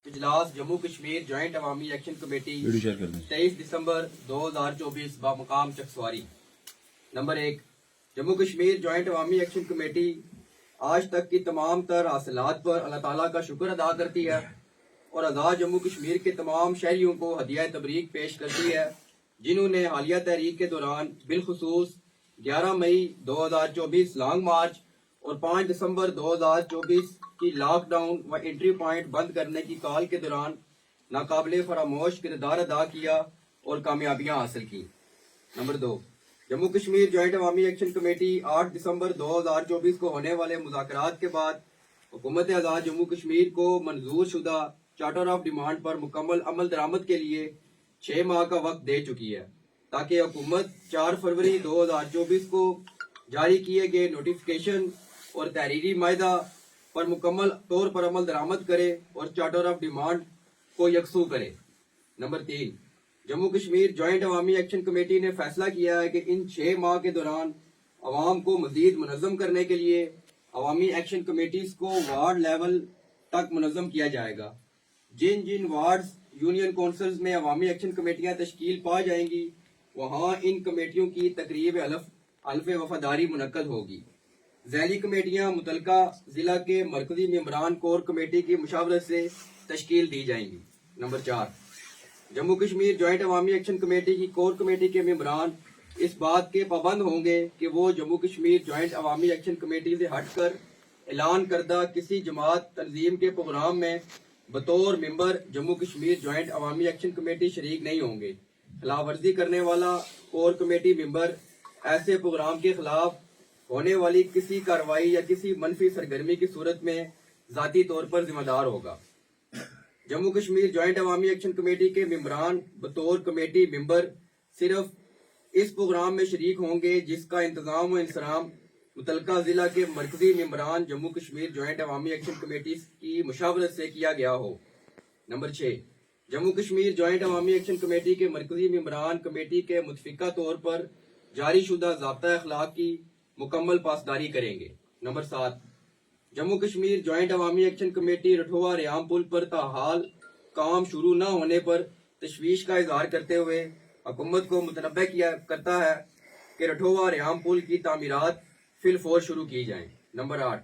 इजलास जम्मू कश्मीर जॉइंट अवामी action committee 23 दिसंबर 2024 बामकाम Chakswari. Number 1, Jammu Kashmir joint अवामी action committee आज तक की तमाम तर हासिलात पर अल्लाह ताला का शुक्र अदा करती है और आज़ाद जम्मू कश्मीर के तमाम शहरियों को हदिया तबरीक पेश करती है जिन्होंने हालिया तहरीक के दौरान बिलखुसूस 11 मई 2024 लॉन्ग मार्च और 5 दिसंबर 2024 की लॉकडाउन व एंट्री पॉइंट बंद करने की कॉल के दौरान नाकाबिले फरामोश किरदार अदा किया और कामयाबियां हासिल की। नंबर 2, जम्मू कश्मीर जॉइंट अवामी एक्शन कमेटी 8 दिसंबर 2024 को होने वाले मुज़ाकरात के बाद हुकूमत आज़ाद जम्मू कश्मीर को मंजूर शुदा चार्टर ऑफ डिमांड पर मुकम्मल अमल दरामद के लिए 6 माह का वक्त दे चुकी है ताकि हुकूमत 4 फरवरी 2024 को जारी किए गए नोटिफिकेशन और तहरीरी मायदा पर मुकम्मल तौर पर अमल दरामद करे और चार्टर ऑफ डिमांड को यकसू करे। नंबर 3, जम्मू कश्मीर जॉइंट अवामी एक्शन कमेटी ने फैसला किया है कि इन 6 माह के दौरान अवाम को मजीद मुनज़्ज़म करने के लिए अवामी एक्शन कमेटीज को वार्ड लेवल तक मुनज़्ज़म किया जाएगा। जिन जिन वार्ड्स यूनियन काउंसिल्स में अवामी एक्शन कमेटियां तश्कील पा जाएंगी वहाँ इन कमेटियों की तकरीब हल्फ वफादारी मुनक्कद होगी। ज़ैली कमेटियां मुतलका जिला के मरकजी मेंबरान कोर कमेटी की मुशावरत से तश्कील दी जाएंगी। नंबर 4, जम्मू कश्मीर जॉइंट अवामी एक्शन कमेटी की कोर कमेटी के मेंबरान इस बात के पाबंद होंगे कि वो जम्मू कश्मीर जॉइंट अवामी एक्शन कमेटी से हटकर ऐलान करदा किसी जमात तंजीम के प्रोग्राम में बतौर मेंबर जम्मू कश्मीर जॉइंट अवामी एक्शन कमेटी शरीक नहीं होंगे। खिलाफ वर्जी करने वाला कोर कमेटी मेंबर ऐसे प्रोग्राम के खिलाफ होने वाली किसी कार्रवाई या किसी मनफी सरगर्मी की सूरत में जाती तौर पर जिम्मेदार होगा। जम्मू कश्मीर जॉइंट अवामी एक्शन कमेटी के मेंबरान बतौर कमेटी मेंबर सिर्फ इस प्रोग्राम में शरीक होंगे जिसका इंतजाम व इंसराम मुतलका जिला के मरकजी मेंबरान जम्मू कश्मीर जॉइंट अवामी एक्शन कमेटी की मुशावरत से किया गया हो। नंबर 6, जम्मू कश्मीर जॉइंट अवामी एक्शन कमेटी के मरकजी मेंबरान कमेटी के मुतफिका तौर पर जारी शुदा ज़ाब्ता अखलाक की मुकम्मल पासदारी करेंगे। नंबर 7, जम्मू कश्मीर जॉइंट अवामी एक्शन कमेटी रठोवा रियाम पुल पर ताहाल काम शुरू न होने पर तशवीश का इजहार करते हुए हुकूमत को मुतनब्बे किया करता है कि रठोवा रियाम पुल की तामीरात फिल फौर शुरू की जाएं। नंबर 8,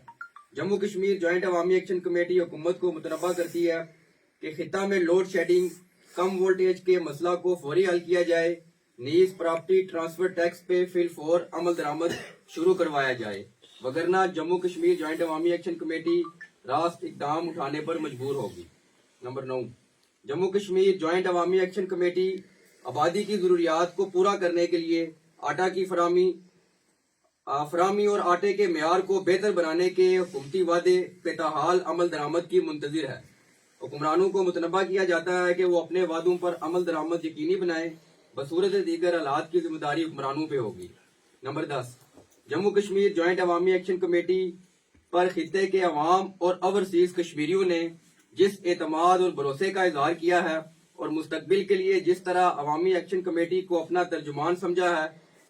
जम्मू कश्मीर जॉइंट अवामी एक्शन कमेटी हुकूमत को मुतनब्बा करती है कि खिता में लोड शेडिंग कम वोल्टेज के मसला को फौरी हल किया जाए। नीज प्रॉपर्टी ट्रांसफर टैक्स पे फिल फौर अमल दरामद शुरू करवाया जाए वगरना जम्मू कश्मीर जॉइंट अवामी एक्शन कमेटी रास्त इकदाम उठाने पर मजबूर होगी। नंबर 9, जम्मू कश्मीर जॉइंट अवामी एक्शन कमेटी आबादी की जरूरियात को पूरा करने के लिए आटा की फरामी और आटे के मेयार को बेहतर बनाने के हुकूमती वादे पे ताहाल अमल दरामद की मुंतजिर है। हुक्मरानों को मुतनब्बा किया जाता है कि वो अपने वादों पर अमल दरामद यकीनी बनाए बसूरत दीगर हालात की जिम्मेदारी हुक्मरानों पे होगी। नंबर 10, जम्मू कश्मीर जॉइंट अवामी एक्शन कमेटी पर खित्ते के अवाम और ओवरसीज कश्मीरियों ने जिस एतमाद और भरोसे का इजहार किया है और मुस्तकबिल के लिए जिस तरह अवामी एक्शन कमेटी को अपना तर्जुमान समझा है,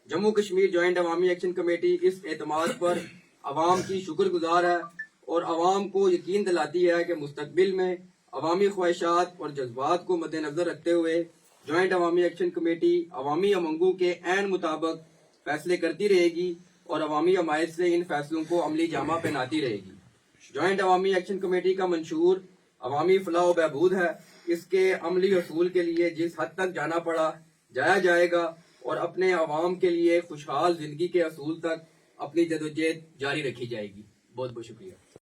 जम्मू कश्मीर जॉइंट अवामी एक्शन कमेटी इस एतमाद पर अवाम की शुक्रगुजार है और अवाम को यकीन दिलाती है कि मुस्तकबिल में अवामी ख्वाहिशात और जज्बात को मद्देनजर रखते हुए जॉइंट अवामी एक्शन कमेटी अवामी अमंगू के ऐन मुताबिक फैसले करती रहेगी और अवामी हमायत से इन फैसलों को अमली जामा पहनाती रहेगी। जॉइंट अवामी एक्शन कमेटी का मंशूर अवामी फलाह व बहबूद है। इसके अमली असूल के लिए जिस हद तक जाना पड़ा जाया जाएगा और अपने अवाम के लिए खुशहाल जिंदगी के असूल तक अपनी जदोजहद जारी रखी जाएगी। बहुत बहुत शुक्रिया।